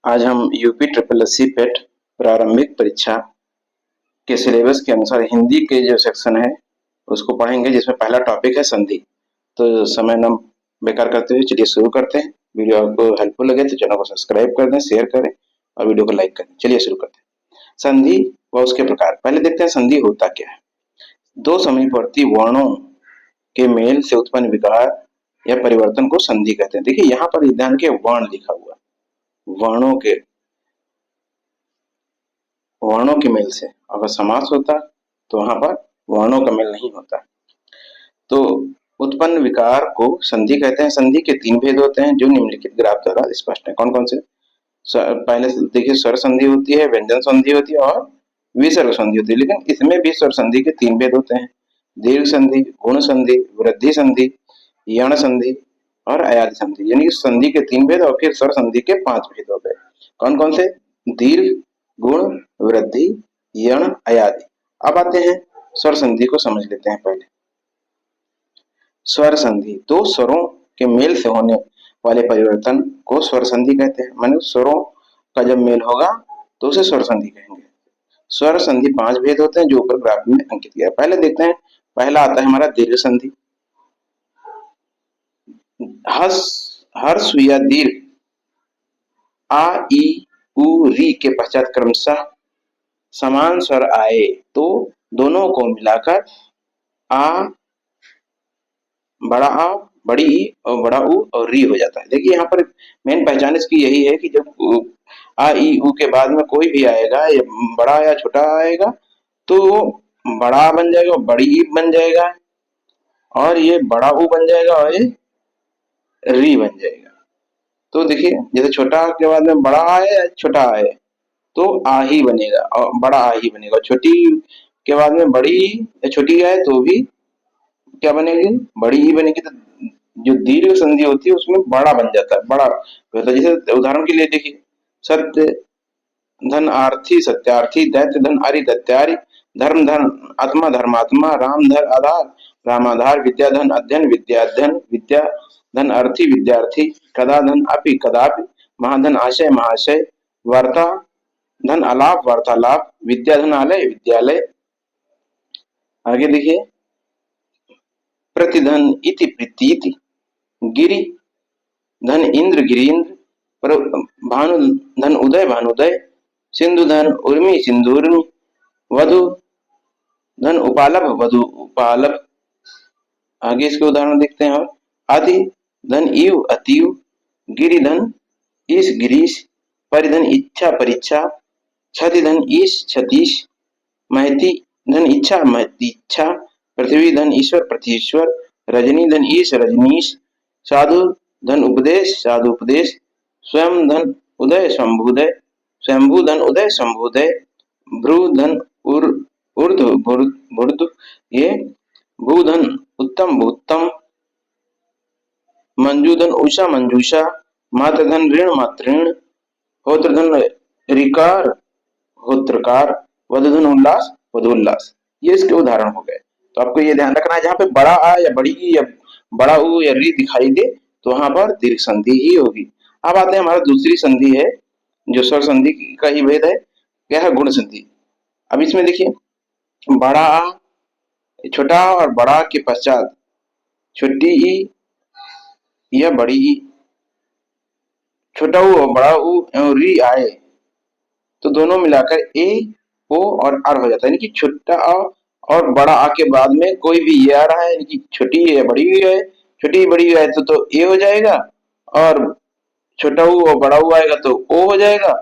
आज हम UP triple S C पेट प्रारंभिक परीक्षा के सिलेबस के अनुसार हिंदी के जो सेक्शन है उसको पढ़ेंगे, जिसमें पहला टॉपिक है संधि। तो समय न बेकार करते हुए चलिए शुरू करते हैं। वीडियो आपको हेल्पफुल लगे तो चैनल को सब्सक्राइब कर दें, शेयर करें और वीडियो को लाइक करें। चलिए शुरू करते हैं। संधि व उसके प्रकार। पहले देखते हैं संधि होता क्या है। दो समीपवर्ती वर्णों के मेल से उत्पन्न विकार या परिवर्तन को संधि कहते हैं। देखिए यहाँ पर ध्यान के वर्ण लिखा हुआ, वर्णों के मेल से। अगर समास होता तो वहां पर वर्णों का मेल नहीं होता। तो उत्पन्न विकार को संधि कहते हैं। संधि के तीन भेद होते हैं जो निम्नलिखित ग्राफ द्वारा स्पष्ट है। कौन कौन से? पहले से देखिए, स्वर संधि होती है, व्यंजन संधि होती है और विसर्ग संधि होती है। लेकिन इसमें भी स्वर संधि के तीन भेद होते हैं: दीर्घ संधि, गुण संधि, वृद्धि संधि, यण संधि और अयादि संधि। यानी संधि के तीन भेद और फिर स्वर संधि के पांच भेद हो गए। कौन कौन से? दीर्घ, गुण, वृद्धि, यण, अयादि। अब आते हैं स्वर संधि को समझ लेते हैं। पहले स्वर संधि, दो स्वरों के मेल से होने वाले परिवर्तन को स्वर संधि कहते हैं। माने स्वरों का जब मेल होगा तो उसे स्वर संधि कहेंगे। स्वर संधि पांच भेद होते हैं जो ऊपर ग्राफ में अंकित किया है। पहले देखते हैं, पहला आता है हमारा दीर्घ संधि। हर्ष या दीर्घ आ, ई, उ, री के पश्चात क्रमशः समान स्वर आए तो दोनों को मिलाकर आ, बड़ा आ, बड़ी ई और बड़ा उ और री हो जाता है। देखिए यहाँ पर मेन पहचान इसकी यही है कि जब आ, ई, उ के बाद में कोई भी आएगा, या बड़ा या छोटा आएगा, तो वो बड़ा बन जाएगा, बड़ी ई बन जाएगा और ये बड़ा उ बन जाएगा और ये री बन जाएगा। तो देखिए, जैसे छोटा के बाद में बड़ा आए, छोटा आए तो आ ही बनेगा और बड़ा आ ही बनेगा। छोटी के बाद में बड़ी या छोटी आए तो भी क्या बनेगी? बड़ी ही बनेगी। तो जो दीर्घ संधि होती है उसमें बड़ा बन जाता है, बड़ा होता है। जैसे उदाहरण के लिए देखिए, सत्य धन आर्थी सत्यार्थी, दैत्य धन आरी दैत्यारी, धर्म धन आत्मा धर्मात्मा, राम धन आधार रामाधार, विद्या धन अध्ययन विद्याध्ययन, विद्या धन अर्थी विद्यार्थी, कदा धन अपि कदापि, महाधन आशय महाशय, वार्ता धन अलाप वार्तालाप, विद्या धन आलय विद्यालय। आगे देखिए, प्रतिधन इति प्रीति, गिरि धन इंद्र गिरीन्द्र, भानु धन उदय भानुदय, सिंधु धन उर्मी सिंधुर्मी, वधु धन उपालभ वधु उपालभ। आगे इसके उदाहरण देखते हैं। और आदि धन इव अतीव, गिरि धन ईश गिरीश, परिधन इच्छा परीक्षा, क्षति धन ईश क्षतीश, महती धन इच्छा महतीच्छा, पृथ्वी धन ईश्वर पृथ्वीश्वर, रजनी धन ईश रजनीश, साधु धन उपदेश साधुपदेश, स्वयं धन उदय शंभुदय, स्वयंभू धन उदय शंभुदय, भ्रू धन ऊर्ध भुर्द, ये भूधन उत्तम भूतम, मंजूधन उषा मंजूषा, मातृधन ऋण मातृण, होत्रधन ऋकार होत्रकार, वधुधन उल्लास वधुल्लास। ये इसके उदाहरण हो गए। तो आपको ये ध्यान रखना है, जहाँ पे बड़ा आ या बड़ी ई या बड़ा उ या री दिखाई दे तो वहां पर दीर्घ संधि ही होगी। अब आते हैं, हमारा दूसरी संधि है जो स्वर संधि का ही भेद है, क्या है? गुण संधि। अब इसमें देखिए, बड़ा आ, छोटा और बड़ा के पश्चात छोटी ई या बड़ी ई, छोटा उ और बड़ा उ और री आए तो दोनों मिलाकर ए, ओ और आर हो जाता है। यानी कि छोटा आ और बड़ा आ के बाद में कोई भी ये आ रहा है, यानी कि छोटी है बड़ी हुई है, छोटी बड़ी है तो ए हो जाएगा, और छोटा ऊ और बड़ा ऊ आएगा तो ओ हो जाएगा,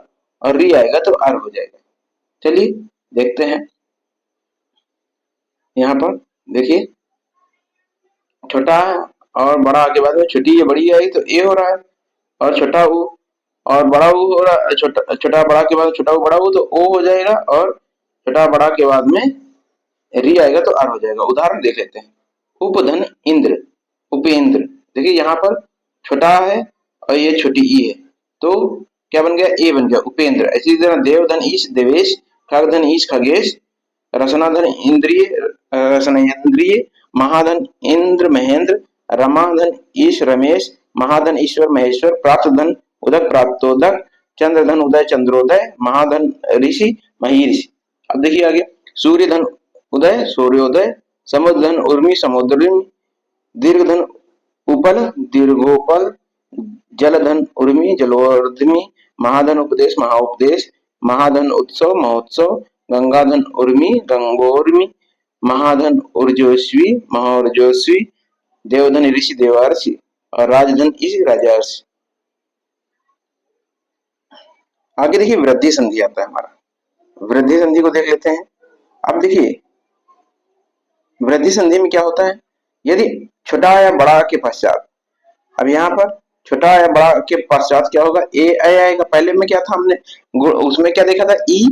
और री आएगा तो आर हो जाएगा। चलिए देखते हैं। यहाँ पर देखिए, छोटा और बड़ा के बाद में छोटी या बड़ी आएगी तो ए हो रहा है, और छोटा ऊ और बड़ा ऊ हो रहा है, छोटा बड़ा के बाद छोटा ऊ बड़ा ऊ तो ओ हो जाएगा, और छोटा बड़ा के बाद में री आएगा तो आर हो जाएगा। उदाहरण देख लेते हैं। उपधन इंद्र उपेंद्र। देखिए यहाँ पर छोटा है और ये छोटी ई है तो क्या बन गया? ए बन गया, उपेंद्र। इसी तरह देवधन ईश देवेश, खगधन ईश खगेश, रसनाधन इंद्रिय रसनेन्द्रिय, महाधन इंद्र महेंद्र, रमाधन ईश रमेश, महाधन ईश्वर महेश्वर, प्राप्त धन उदक प्राप्तोदक, चंद्रधन उदय चंद्रोदय, महाधन ऋषि महीऋषि। अब देखिए आगे, सूर्य धन उदय सूर्योदय, समुद्र धन उर्मी समुद्रिम, दीर्घ धन उपल दीर्घोपल, जल धन उर्मी जलोर्ध्मी, महाधन उपदेश महाउपदेश, महाधन उत्सव महोत्सव, गंगा धन उर्मी गंगोर्मी, महाधन ऊर्जस्वी महोर्जस्वी, देवधन ऋषि देवार्षि और राजधन ऋषि राजर्षि। आगे देखिए वृद्धि संधि आता है हमारा। वृद्धि संधि को देख लेते हैं। अब देखिए वृद्धि संधि में क्या होता है, यदि छोटा या बड़ा के पश्चात, अब यहाँ पर छोटा या बड़ा के पश्चात क्या होगा, ए आएगा। पहले में क्या था, हमने उसमें क्या देखा था, ई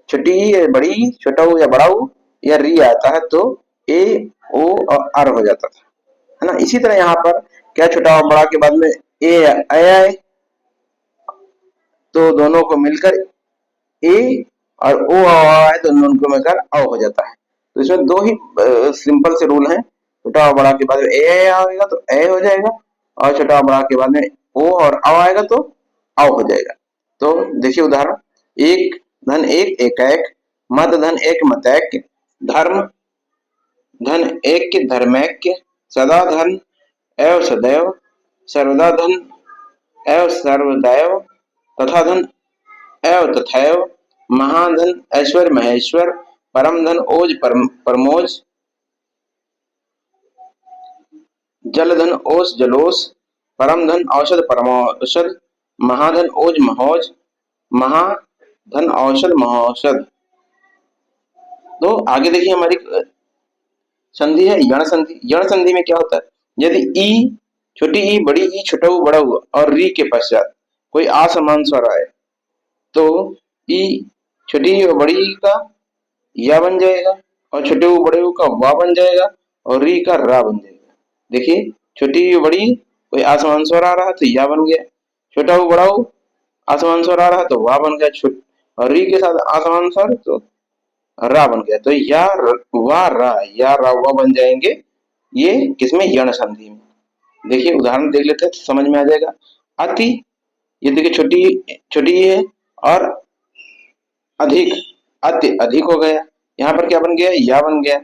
छोटी या बड़ी, छोटा हो या बड़ा हो या री आता है तो ए ओ और आर हो जाता था, है ना। इसी तरह यहाँ पर क्या छोटा और बड़ा के बाद में ए आए तो दोनों को मिलकर ए और ओ आए तो दोनों को मिलकर औ हो जाता है। तो इसमें दो ही सिंपल से रूल हैं। छोटा और बड़ा के बाद में ए आएगा तो ए हो जाएगा, और छोटा और बड़ा के बाद में ओ और औ आएगा तो औ हो जाएगा। तो देखिए उदाहरण, एक धन एक एकैक, मद धन एक मतैक, धर्म धन एक धर्मैक्य, सदा धन एव सदैव, सर्वदा धन एव सर्वदैव, तथा धन एव तथैव, महाधन ऐश्वर्य महेश्वर, परम धन ओज परमोज, जल धन ओस जलोस, परम धन औषध परमौषध, महाधन ओज महोज, महाधन औषध महौषध। तो आगे देखिए हमारी संधि है यण संधि। यण संधि में क्या होता है, यदि ई छोटी ई बड़ी ई छोटा ऊ बड़ा हुआ और री के पश्चात कोई असमान स्वर आए तो ई छोटी ई और बड़ी ई का या बन जाएगा, और छोटे ऊ बड़े ऊ का वा बन जाएगा, और री का रा बन जाएगा। देखिए छोटी ई बड़ी कोई असमान स्वर आ रहा है तो या बन गया, छोटा ऊ बड़ा ऊ असमान स्वर आ रहा है तो वा बन गया, और री के साथ असमान स्वर तो रा बन गया। तो या वा रा या रा वा बन जाएंगे, ये किसमें, यण संधि में। देखिए उदाहरण देख लेते हैं तो समझ में आ जाएगा। अति, ये देखिए छोटी छोटी है, और अधिक अति अधिक हो गया, यहाँ पर क्या बन गया, या बन गया।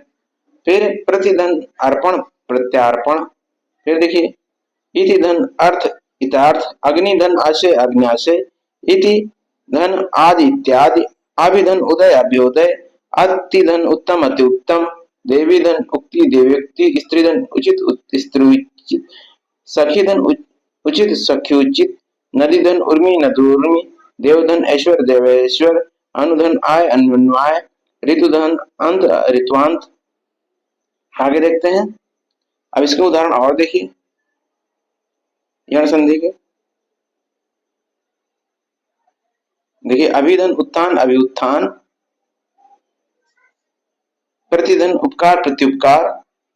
फिर प्रतिधन अर्पण प्रत्यार्पण, फिर देखिए इति धन अर्थ इतार्थ, अग्नि धन आशय अग्न्याशय, इति धन आदि इत्यादि, अभिधन उदय अभ्योदय, अति धन उत्तम अति उत्तम, देवी धन उक्ति देव्युक्ति, स्त्री धन उचित स्त्रीउचित, सखी धन उचित सख्योचित, नदी धन उर्मी नदुर्मी, देवधन ऐश्वर्य देवेश्वर, अनुधन आय अन्वन्वाय, ऋतु धन अंत ऋतुअंत। आगे देखते हैं। अब इसके उदाहरण और देखिए यण संधि के। देखिए अभिधन उत्थान अभिउत्थान, प्रतिधन उपकार प्रत्युपकार,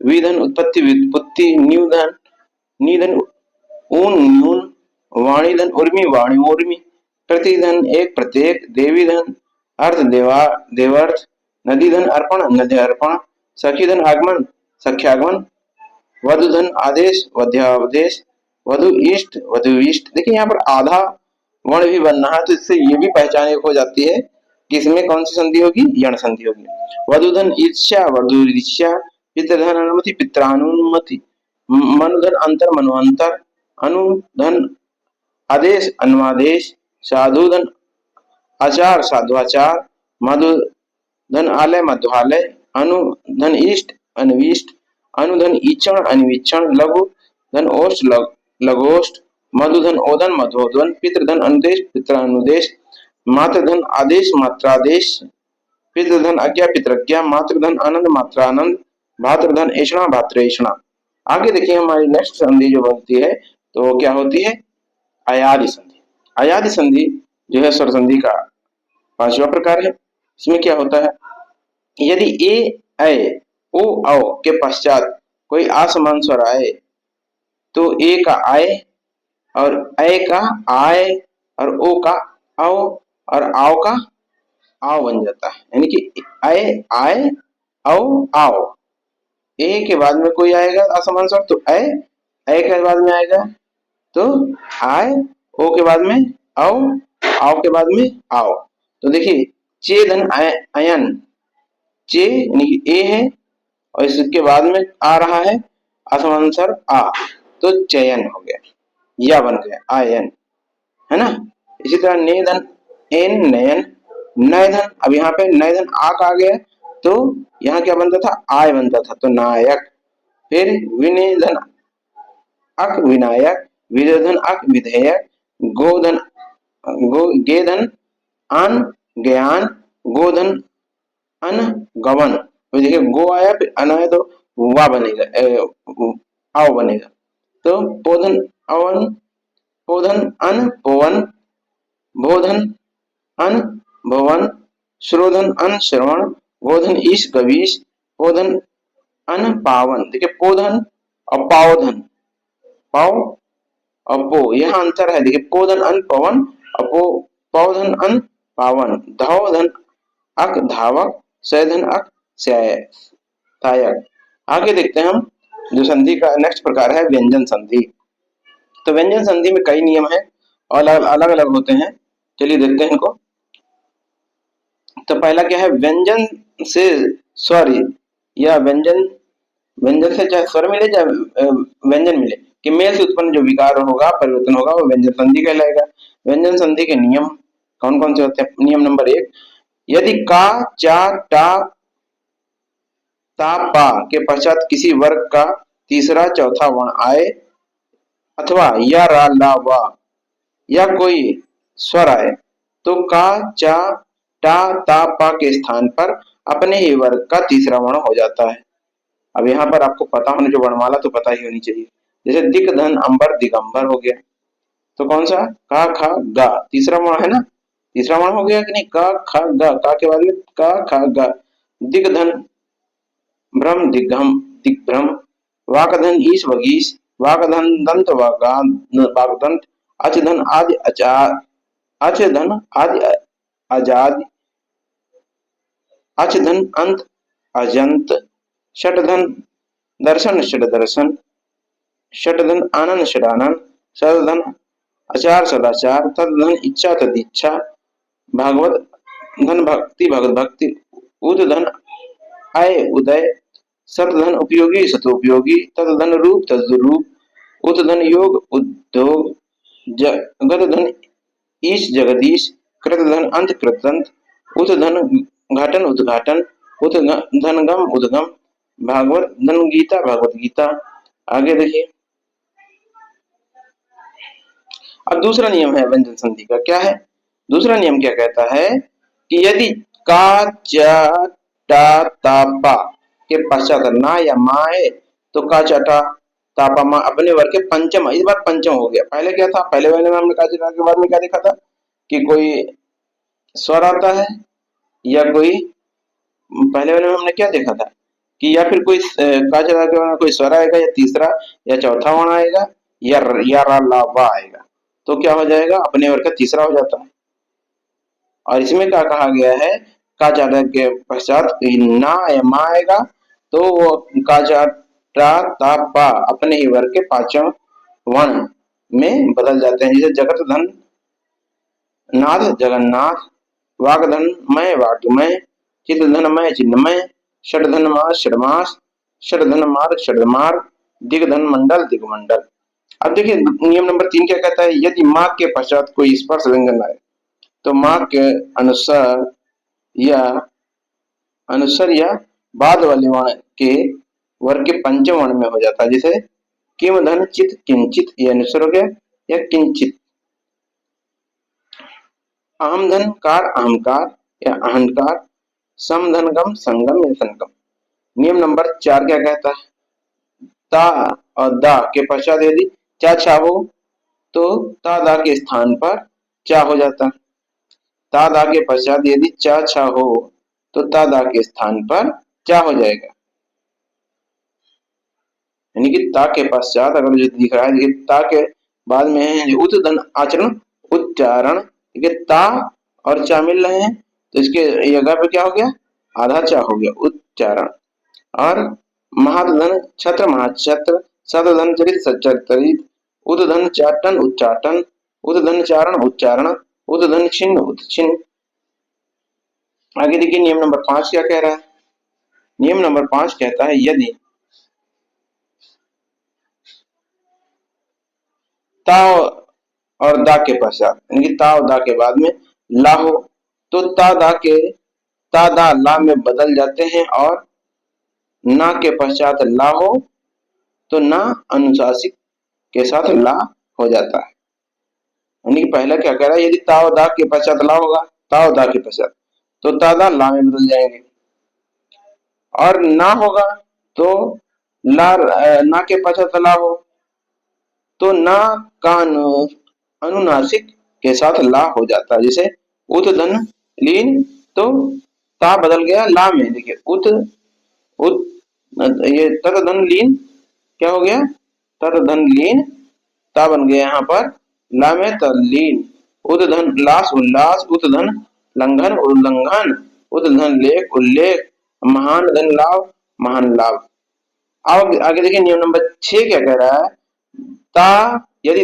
विधन उत्पत्ति व्युत्पत्ति, निधन ऊन न्यून, वाणीधन उर्मी वाणी उर्मी, प्रतिधन एक प्रत्येक, देवी धन अर्थ देवा देवर्थ, नदी धन अर्पण नदी अर्पण, सखी धन आगमन सख्यागमन, वधु धन आदेश वध्यावदेश, वधु इष्ट वधु इष्ट। देखिए यहाँ पर आधा वर्ण भी बनना है तो इससे ये भी पहचान हो जाती है कि इसमें कौन सी संधि होगी, यण संधि होगी। वधुधन ईर्ष्या वधुरीर्ष्या, पितृधन अनुमति पित्रानुमति, मनुधन अंतर मनुअंतर, अनुधन आदेश अनुआदेश, साधुधन आचार साधुआचार, मधुधन आलय मध्वालय, अनुधन इष्ट अनविष्ट, अनुधन ईक्षण अनवीक्षण, लघु धन ओष्ठ लघोष्ठ, मधुधन ओदन मधोदन, पितृधन अनुदेश पित्रानुदेश, मातृधन आदेश मात्रादेश, पितृधन आज्ञा पितृज्ञा, मातृधन आनंद मात्रानंद, भातृधन ऐषणा भातृऐषणा। आगे देखिए हमारी नेक्स्ट संधि जो बनती है तो वो क्या होती है, अयादि संधि। अयादि संधि जो है स्वर संधि का पांचवा प्रकार है। इसमें क्या होता है, यदि ए ओ औ के पश्चात कोई असमान स्वर आए तो ए का आए और ए का आए और ओ का औ और आओ का आओ बन जाता है, यानी कि ए आए औ आओ। ए के बाद में कोई आएगा असमान स्वर तो ए के बाद में आएगा तो आए, ओ के बाद में औ आओ के बाद में आओ। तो देखिए चे धन अयन, चे यानी कि ए है और इसके बाद में आ रहा है असमांसर आ, तो चयन हो गया, या बन गया आयन, है ना। इसी तरह ने धन एन नयन, नय धन, अब यहाँ पे नय धन आक आ गया तो यहाँ क्या बनता था, आय बनता था, तो नायक। फिर विनय धन अक विनायक, विधेयधन अक विधेयक, गोधन गेधन अन ज्ञान, गोधन अन गवन। तो देखिए गो आया फिर अन आया तो वा बनेगा, आओ बनेगा। तो पोधन अवन, पोधन अन पवन, बोधन अन भवन, श्रोधन अन श्रवण, गोधन ईश गवीश, पोधन अन पावन। देखिए पोधन और पावधन, पाव और पो, यह अंतर है। देखिए पोधन अन पवन और पौधन अन पावन, धावधन अक धावक, सैधन अक सहायक। आगे देखते हैं हम जो संधि का नेक्स्ट प्रकार है व्यंजन संधि। तो व्यंजन संधि में कई नियम है और अलग अलग होते हैं, चलिए देखते हैं इनको। तो पहला क्या है, व्यंजन से स्वर या व्यंजन, व्यंजन से चाहे स्वर मिले चाहे व्यंजन मिले कि मेल से उत्पन्न जो विकार होगा, परिवर्तन होगा, वो व्यंजन संधि कहलाएगा। व्यंजन संधि के नियम कौन कौन से होते हैं। नियम नंबर 1, यदि का चा टा ता पा के पश्चात किसी वर्ग का तीसरा चौथा वर्ण आए अथवा या रा ला वा या कोई स्वर आए तो का चा टा ता पा के स्थान पर अपने ही वर्ग का तीसरा वर्ण हो जाता है। अब यहाँ पर आपको पता होने, जो वर्णमाला तो पता ही होनी चाहिए। जैसे दिक धन अंबर दिगंबर हो गया, तो कौन सा, का खा गा, तीसरा वर्ण है ना, तीसरा वर्ण हो गया कि नहीं, का खा गा, का के बाद में का खा गा। दिग्धन भ्रम दिग्घम दिग्भ्रम, वाकधन ईश वगीश, वाकधन दंत वागदंत, अचधन आदि अचार, अचधन आदि अजादि, अचधन अंत अजंत, षटधन दर्शन षड दर्शन, षटधन आनंद षडानंद, सदधन आचार सदाचार, तदधन इच्छा तदिच्छा, भागवत धन भक्ति भगत भक्ति, उदधन आय उदय, सतधन उपयोगी सतोपयोगी, तदधन रूप तद्रूप, उतधन योग उद्योग, जगतधन ईश जगदीश, कृतधन अंत कृतंत, उतधन घाटन उद्घाटन, उतधन गम उद्गम, भागवत धन गीता भगवत गीता। आगे देखिए, अब दूसरा नियम है व्यंजन संधि का, क्या है दूसरा नियम, क्या कहता है कि यदि का चा टा ता पा के पश्चात ना या मा है तो का चा टा ता पा मा अपने वर्ग के पंचम, इस बार पंचम हो गया। पहले क्या था, पहले वाले में हमने का चा के बाद में क्या देखा था कि कोई स्वर आता है या कोई, पहले वाले में हमने क्या देखा था कि या फिर कोई का चा के बाद कोई स्वर आएगा या तीसरा या चौथा वर्ण आएगा या रा ला वा आएगा, तो क्या हो जाएगा, अपने वर्ग का तीसरा हो जाता है। और इसमें क्या कहा गया है, का चाटा के पश्चात ना या मा आएगा तो वो का चाटा ता पा अपने ही वर्ग के पांचवें वर्ण में बदल जाते हैं। जैसे जगत धन नाथ जगन्नाथ, वागधन मय वाग्मय, चित धनमय चिन्मय, षड धन मास षडमास, षड धन मार्ग षडमार्ग, दिग्धन मंडल दिग्मंडल। अब देखिए नियम नंबर 3 क्या कहता है, यदि माँ के पश्चात कोई स्पर्श व्यंजन आए तो माँ के अनुस्वर या बाद वाले वर्ण के वर्ग के पंचम वर्ण में हो जाता है। जैसे किम धन चित किंचित, ये अनुस्वर हो गया, या किंचित। अहम धन कार अहंकार या अहंकार, सम धन गम संगम या संगम। नियम नंबर 4 क्या कहता है, ता और दा के पश्चात यदि चा छा हो तो ता दा के स्थान पर चा हो जाता है। ता दा के पश्चात यदि चा छा हो तो ता दा के स्थान पर चा हो जाएगा। यानी कि ता के पश्चात अगर जो दिख रहा है, ता के बाद में है उत आचरण उच्चारण, ता और चा मिल रहे हैं तो इसके जगह पे क्या हो गया, आधा चा हो गया, उच्चारण। और महाधन छत्र महाछत्र, सतधन चरित सचरित, उदधन चाटन उच्चाटन, उदधन चारण उच्चारण, उद्धन छिन्न उत्छिन्न। आगे देखिए नियम नंबर 5 क्या कह रहा है। नियम नंबर 5 कहता है यदि ता और दा के पश्चात यानी कि ता और दा के बाद में ला हो तो ता दा के ता दा ला में बदल जाते हैं, और ना के पश्चात ला हो तो ना अनुशासिक के साथ ला हो जाता है। यानी कि पहला क्या कह रहा है, यदि ता और दा के पश्चात ला होगा, ता और दा के पश्चात, तो ता दा ला में बदल जाएंगे, और ना होगा तो ना के पश्चात ला हो तो ना का अनुनासिक के साथ ला हो जाता है। जैसे उत धन लीन, तो ता बदल गया ला में। देखिए उत उत ये तर धन लीन क्या हो गया, तर धन लीन, ता बन गया यहाँ पर ला में तल्लीन। उत धन लास उल्लास, उत धन लंघन उल्लंघन, उत धन लेख उल्लेख, महान धन लाभ महान लाभ। अब आगे देखिए नियम नंबर 6 क्या कह रहा है। ता यदि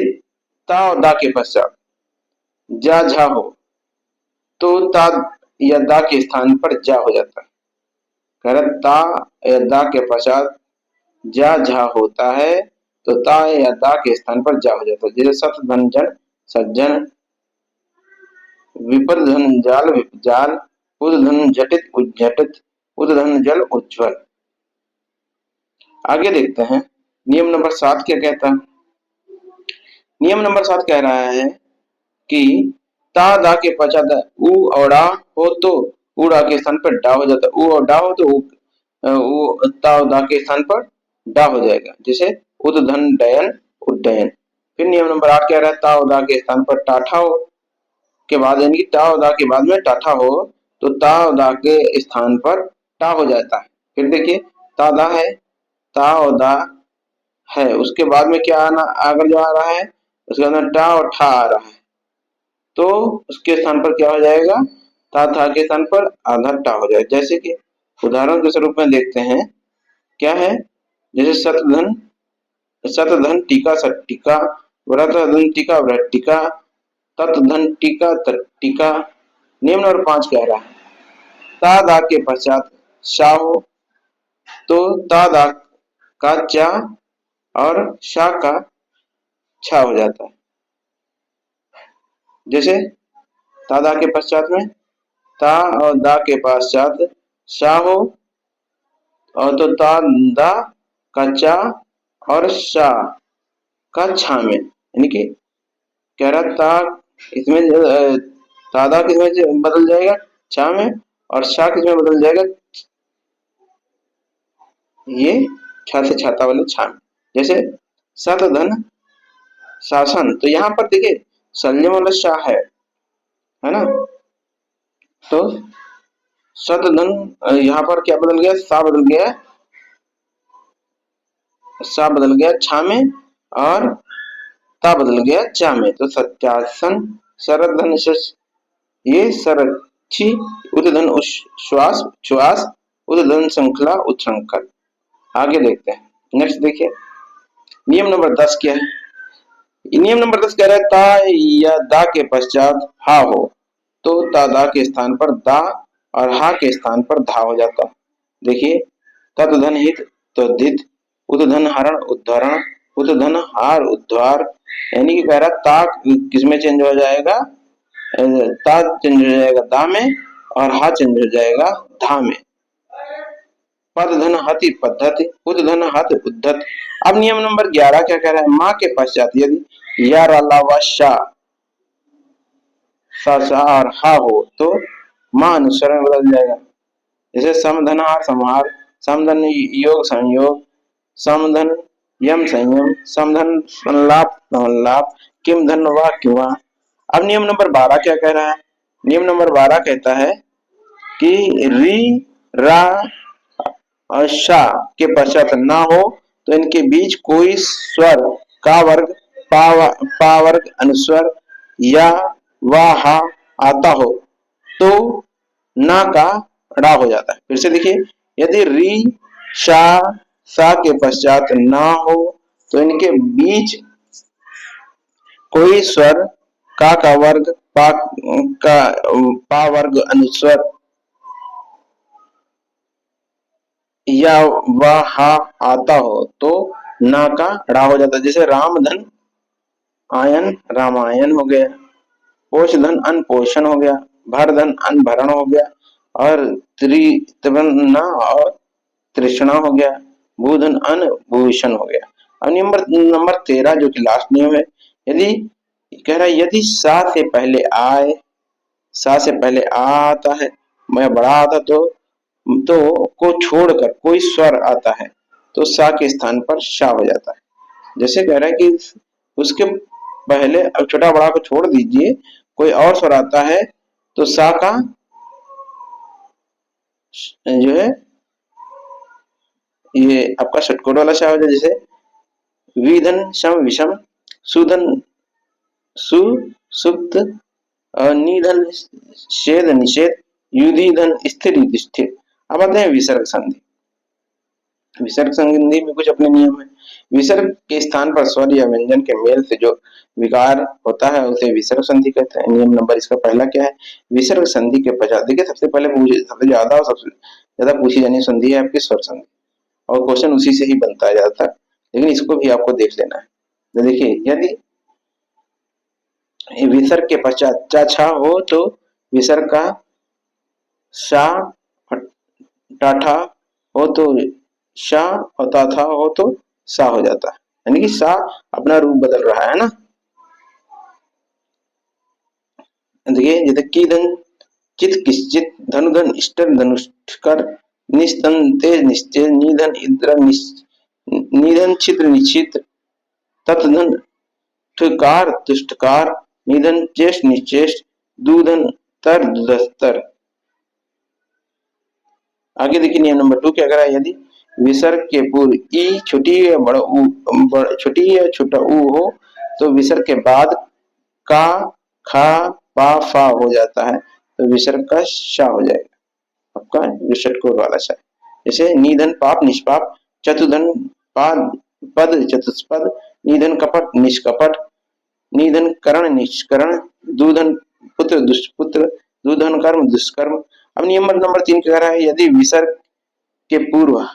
ता और दा के पश्चात जा झा हो तो ता या दा के स्थान पर जा हो जाता है। कह रहा ता या दा के पश्चात जा झा होता है तो ता या दा के स्थान पर जा हो जाता है। जैसे सत धन जन सज्जन, विपद धन जाल जाल, उद धन झटित उज्झटित, उद धन जल उज्ज्वल। आगे देखते हैं नियम नंबर 7 क्या कहता है। नियम नंबर 7 कह रहा है कि ता दा के पश्चात उ और डा हो तो उड़ा के स्थान पर डा हो जाता है। उ और डा हो तो ता और दा के स्थान पर डा हो जाएगा। जैसे उद्धन डयन उड्डयन। फिर नियम नंबर 8 कह रहा है ता और दा के स्थान पर टाठा हो के बाद, यानी ता और दा के बाद में टाठा हो तो ता और दा के स्थान पर टा हो जाता है। फिर देखिए ता दा है, ता और दा है, उसके बाद में क्या आना आगे जो आ रहा है उसके अंदर टा और ठा आ रहा है, तो उसके स्थान पर क्या हो जाएगा, ता था के स्थान पर आधा टा हो जाएगा। जैसे कि उदाहरण के स्वरूप में देखते हैं क्या है। जैसे शतधन टीका सट्टिका, व्रत धन टीका व्रट्टिका, तत् धन टीका तट्टिका। नियम नंबर 5 कह रहा है ता दा के पश्चात शा हो तो ता दा का चा और शा का छा हो जाता है। जैसे ता दा के पश्चात में ता और दा के पश्चात शा हो और तो ता दा का चा और शा का छा में, यानी कि कह रहा ता इसमें ता किसमें बदल जाएगा छा में, और शा किसमें बदल जाएगा ये छा से छाता वाले छा में। जैसे सत धन शासन, तो यहाँ पर देखिए संयम वाला शाह है ना, तो सत धन यहाँ पर क्या बदल गया, सा बदल गया, सा बदल गया छा में और ता बदल गया चा में, तो सत्यासन शरद धन ये सरक्षी, उदधन श्वास श्वास, उदधन श्रृंखला उच्छृंखल। आगे देखते हैं नेक्स्ट देखिए नियम नंबर 10 क्या है। नियम नंबर 10 कह रहा है ता या दा के पश्चात हा हो तो ता दा के स्थान पर दा और हा के स्थान पर धा हो जाता। देखिए तद धन हित तो धित, उदधन हरण उद्धरण, उदधन हार उद्धार। यानी कि कह रहा ता किसमें चेंज हो जाएगा, ता चेंज हो जाएगा दा में और हा चेंज हो जाएगा धा में। पद धन हति पद्धति, उद धन हत उद्धत। अब नियम नंबर 11 क्या कह रहा है, माँ के पश्चात यदि या ला व शा सा सा और हा हो तो माँ अनुस्वर में बदल जाएगा। जैसे समधनहार संहार, समधन योग संयोग, समधन यम संयम, समधन संलाप संलाप, किम धन वा क्यों। अब नियम नंबर 12 क्या कह रहा है। नियम नंबर 12 कहता है कि री रा और शा के पश्चात ना हो तो इनके बीच कोई स्वर का वर्ग पा वर्ग अनुस्वर या वाह आता हो तो ना का ड़ा हो जाता है। फिर से देखिए यदि री शा सा के पश्चात ना हो तो इनके बीच कोई स्वर का वर्ग पा का पा वर्ग अनुस्वर या वह हा आता हो तो ना का ड़ा हो जाता है। जैसे राम धन आयन रामायण हो गया, पोष धन अन्न पोषण हो गया, भर धन अन्न भरण हो गया, और त्रितृष्णा और तृष्णा हो गया, भूधन अन्न भूषण हो गया। अब नंबर 13 जो कि लास्ट नियम है, यदि कह रहा है यदि सा से पहले आए, सा से पहले आ आता है, मैं बड़ा आता तो को छोड़कर कोई स्वर आता है तो सा के स्थान पर शा हो जाता है। जैसे कह रहा है कि उसके पहले अब छोटा बड़ा को छोड़ दीजिए, कोई और स्वर आता है तो सा का जो है ये आपका षटकोण वाला शा हो जाए। जैसे विधन शम विषम, सुधन सु सुप्त, निधन शेद निषेध, युधि धन स्थिर युधिष्ठिर। अब आते हैं विसर्ग संधि। विसर्ग संधि में कुछ अपने नियम है। विसर्ग के स्थान पर स्वर या व्यंजन के मेल से जो विकार होता है उसे विसर्ग संधि कहते हैं। नियम नंबर इसका पहला क्या है, विसर्ग संधि के पश्चात, देखिए सबसे पहले सबसे ज्यादा और सबसे ज्यादा पूछी जानी संधि है आपकी स्वर संधि, और क्वेश्चन उसी से ही बनता है ज्यादातर, लेकिन इसको भी आपको देख लेना है। तो देखिए यदि विसर्ग के पश्चात चा छा हो तो विसर्ग का शा टाठा हो तो शा, और ताथा हो तो सा हो जाता है, यानी कि सा अपना रूप बदल रहा है ना। देखिए जैसे की धन चित किश्चित, धनुधन इष्टर धनुष्कर, निस्तन तेज निश्चय, निधन इंद्र निधन छिद्र निश्चित, तत्धन ठुकार तुष्टकार, निधन चेष्ट निश्चेष्ट, दूधन तर दुधस्तर। आगे देखिए नियम नंबर 2 क्या कह रहा है, यदि विसर्ग के पूर्व ई छोटी या बड़ा ऊ, छोटी या छोटा ऊ हो तो विसर्ग के बाद का खा पा फा हो जाता है तो विसर्ग का शा हो जाएगा, आपका जो षटकोण वाला शा। जैसे निधन पाप निष्पाप, चतुधन पाद पद चतुष्पद, निधन कपट निष्कपट, निधन करण निष्करण, दूधन पुत्र दुष्पुत्र, दूधन कर्म दुष्कर्म। अब नियम नंबर 3 कह रहा है, यदि विसर्ग के पूर्व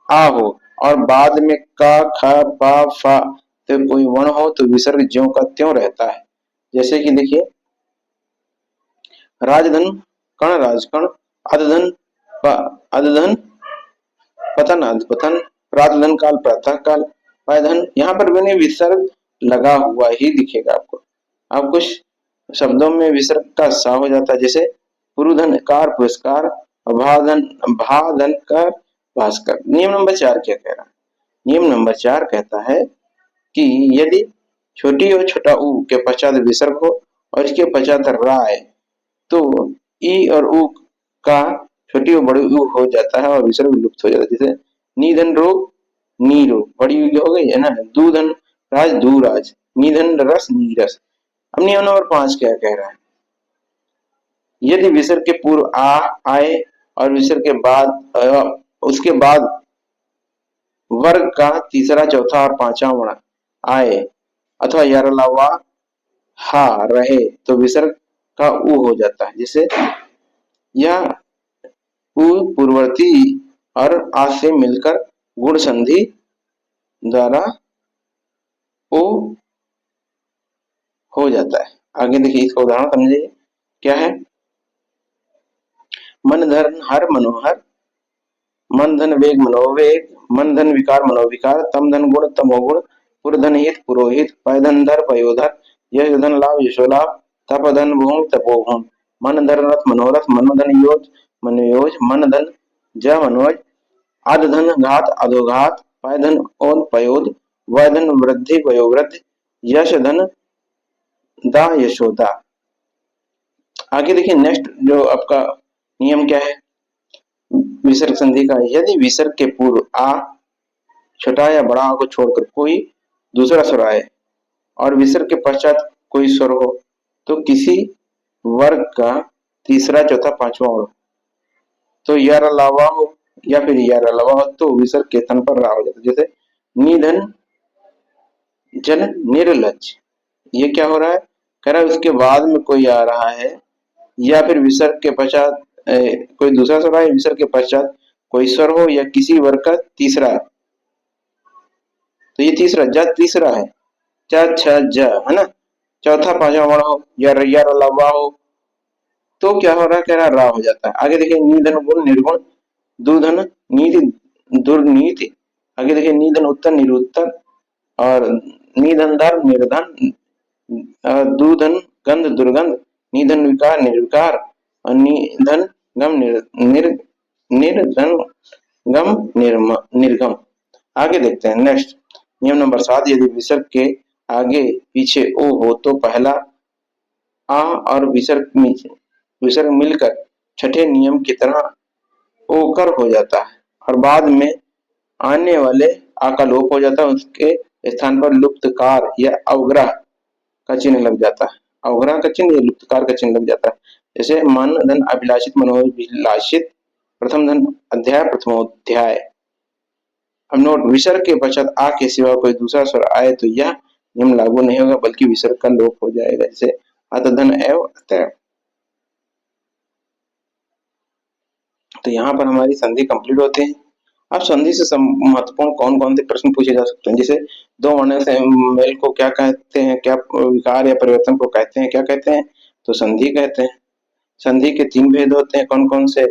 आ हो और बाद में का ख पा फा तो कोई वर्ण हो तो विसर्ग ज्यों का त्यों रहता है। जैसे कि देखिए राजधन कण राजकण, अधधन अधधन पतन अधपतन, प्रातधन काल प्रातः काल, पायधन, यहाँ पर मैंने विसर्ग लगा हुआ ही दिखेगा आपको। अब कुछ शब्दों में विसर्ग का सा हो जाता है, जैसे पुरुधन कार पुरस्कार, भाधन भाधन कर भास्कर। नियम नंबर 4 क्या कह रहा है, नियम नंबर 4 कहता है कि यदि छोटी और छोटा ऊ के पश्चात विसर्ग हो और इसके पश्चात रा आए तो ई और ऊ का छोटी और बड़ी ऊ हो जाता है और विसर्ग लुप्त हो जाता है। जैसे निधन रोग नी रोग, बड़ी ऊ हो गई है ना, दूधन राज दूराज, निधन रस नीरस। अब नियम नंबर 5 क्या कह रहा है, यदि विसर्ग के पूर्व आ आए और विसर्ग के बाद उसके बाद वर्ग का तीसरा चौथा और पांचवा वर्ण आए अथवा यार अलावा हा रहे तो विसर्ग का ऊ हो जाता है। जैसे यह ऊ पूर्ववर्ती और आ से मिलकर गुण संधि द्वारा ऊ हो जाता है। आगे देखिए इसका उदाहरण समझिए क्या है, मन धन हर मनोहर, मन धन वेग मनोवेग, मन धन विकार मनोविकार, तम धन गुण तमोगुण, पुरधन हित पुरोहित, पैधन धर पयोधर, यश धन लाभ यशोलाभ, तप धन भूम तपोभूम, मन धन रथ मनोरथ, मनोधन योज मनोयोज, मन धन ज मनोज, आद धन घात अधोघात, पैधन ओन पयोद, वैधन वृद्धि वयोवृद्ध, यश धन दा यशोदा। आगे देखिए नेक्स्ट जो आपका नियम क्या है विसर्ग संधि का, यदि विसर्ग के पूर्व आ छोटा या बड़ा को छोड़कर कोई दूसरा स्वर आए और विसर्ग के पश्चात कोई स्वर हो तो किसी वर्ग का तीसरा चौथा पांचवा हो तो यार अलावा हो या फिर यार अलावा हो तो विसर्ग के स्थान पर रा हो जाता है। जैसे निधन जन निर्लज, ये क्या हो रहा है, कह रहा है उसके बाद में कोई आ रहा है, या फिर विसर्ग के पश्चात कोई दूसरा स्वर आए, विसर्ग के पश्चात कोई स्वर हो, या किसी वर्ग का तीसरा। तो ये तीसरा ज तीसरा है, च छ ज, है ना। चौथा पांचवा वर्ण हो, या रैया लवा हो, तो क्या हो रहा है, कह रहा रा हो जाता है। आगे देखिए निधन गुण निर्गुण दुधन नीति दुर्नीति। आगे देखिए निधन उत्तर निरुत्तर, और निधन धर निर्धन, दुधन गंध दुर्गंध, निधन विकार निर्विकार, और निधन गम निर्धन गम निर्गम। आगे देखते हैं नेक्स्ट नियम नंबर 7, यदि विसर्ग के आगे पीछे ओ हो तो पहला आ और विसर्ग मिलकर छठे नियम की तरह ओकर हो जाता है, और बाद में आने वाले आ का लोप हो जाता है, उसके स्थान पर लुप्तकार या अवग्रह का चिन्ह लग जाता है। अवग्रह का चिन्ह या लुप्तकार का चिन्ह लग जाता है। जैसे मन धन अभिलाषित मनोभिलाषित, प्रथम धन अध्याय प्रथमोध्याय। अब नोट, विसर्ग के पश्चात आ के सिवा कोई दूसरा स्वर आए तो यह नियम लागू नहीं होगा, बल्कि विसर्ग का लोप हो जाएगा। जैसे अतधन एव अतएव। तो यहाँ पर हमारी संधि कंप्लीट होते हैं। अब संधि से महत्वपूर्ण कौन कौन से प्रश्न पूछे जा सकते हैं। जैसे दो वर्ण से मेल को क्या कहते हैं, क्या विकार या परिवर्तन को कहते हैं, क्या कहते हैं, तो संधि कहते हैं। संधि के 3 भेद होते हैं, कौन कौन से,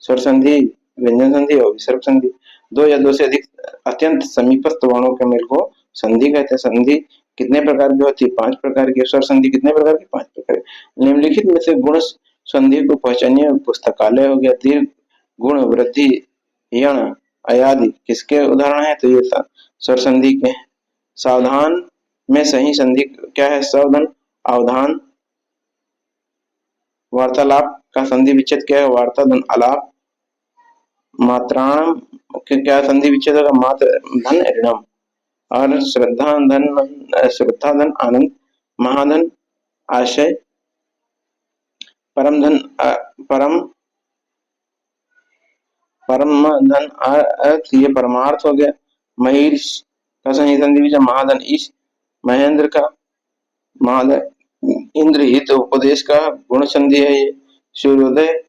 स्वर संधि, व्यंजन संधि और विसर्ग संधि। 2 या 2 से अधिक अत्यंत समीपस्थ वर्णों के मेल को संधि कहते हैं। संधि कितने प्रकार की होती है, 5 प्रकार की। स्वर संधि कितने प्रकार की, 5 प्रकार की। निम्नलिखित में से गुण संधि को पहचानिए। पुस्तकालय हो गया। दीर्घ गुण वृद्धि यण अयादि किसके उदाहरण है, तो ये स्वर संधि के। सावधान में सही संधि क्या है, सावधान अवधान। वार्तालाप का संधि विच्छेद क्या है, वार्ता धन अलाप। मात्राण के क्या संधि विच्छेद होगा, मात्र धन ऋणम। और श्रद्धा धन आनंद, महाधन आशय, परम धन परम परम धन अर्थ, ये परमार्थ हो गया। महीर्ष का सही संधि विच्छेद महाधन ईश, महेंद्र का महाधन इंद्र हित उपदेश का गुण संधि है ये। सूर्योदय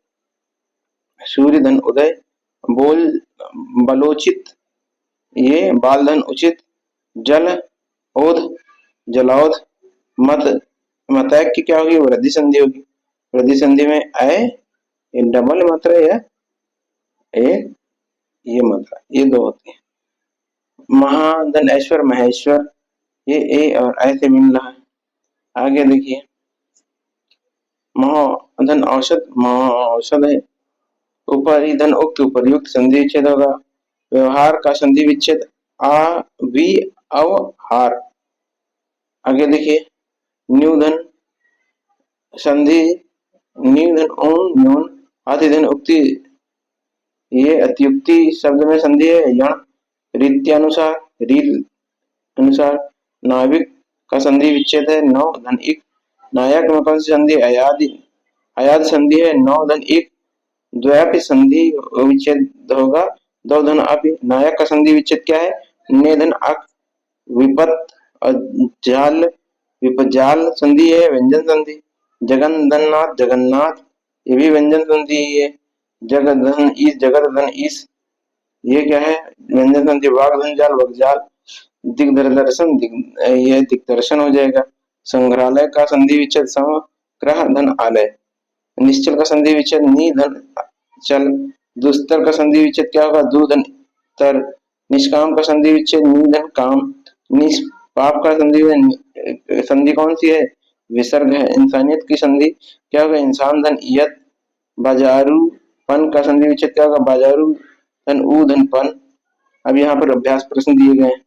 सूर्य धन उदय, बोल बलोचित, ये बाल धन उचित। जल ओध जलौध, मत मतैक की क्या होगी, वृद्धि संधि होगी। वृद्धि संधि में अय डबल मात्रा या ए ये मात्रा, ये 2 होती है। महाधन ऐश्वर महेश्वर, ये ए और ऐ से मिल रहा है। आगे देखिए महाधन औषध, औषध है। उपरि धन उक्त, उपर्युक्त संधि विच्छेद होगा। व्यवहार का संधि विच्छेद आ वि अव हार। आगे देखिए न्यूधन संधि, न्यूधन ऊन न्यून, अतिधन उक्ति, ये अत्युक्ति शब्द में संधि है। यण रीत्यानुसार, रील अनुसार। नाविक का संधि विच्छेद है। नौ धन इक, नायक में कौन सी संधि, अयादि अयाद संधि है। 9 धन इक, द्व्यापि संधि विच्छेद होगा। 2 धन अपि। नायक का संधि विच्छेद क्या है, ने धन अक, विपत और जाल, विपजाल संधि है, व्यंजन संधि। जगन्नाथ जगन्नाथ, ये भी व्यंजन संधि है। जगधन ईस, जगत धन ईस, ये क्या है, व्यंजन संधि। वाग्धन जाल वगजाल, दिग्दर्शन ये दिग्दर्शन हो जाएगा। संग्रहालय का संधि विच्छेद समग्रह धन आलय। निश्चल का संधि विच्छेद नी धन चल। दुस्तर का संधि विच्छेद क्या होगा, दू धन तर। निष्काम का संधि विच्छेद नी धन काम। निष्पाप का संधि कौन सी है, विसर्ग है। इंसानियत की संधि क्या होगा, इंसान धन इयत। बाजारू पन का संधि विच्छेद क्या होगा, बाजारू धन ऊ धन पन। अब यहाँ पर अभ्यास प्रश्न दिए गए हैं।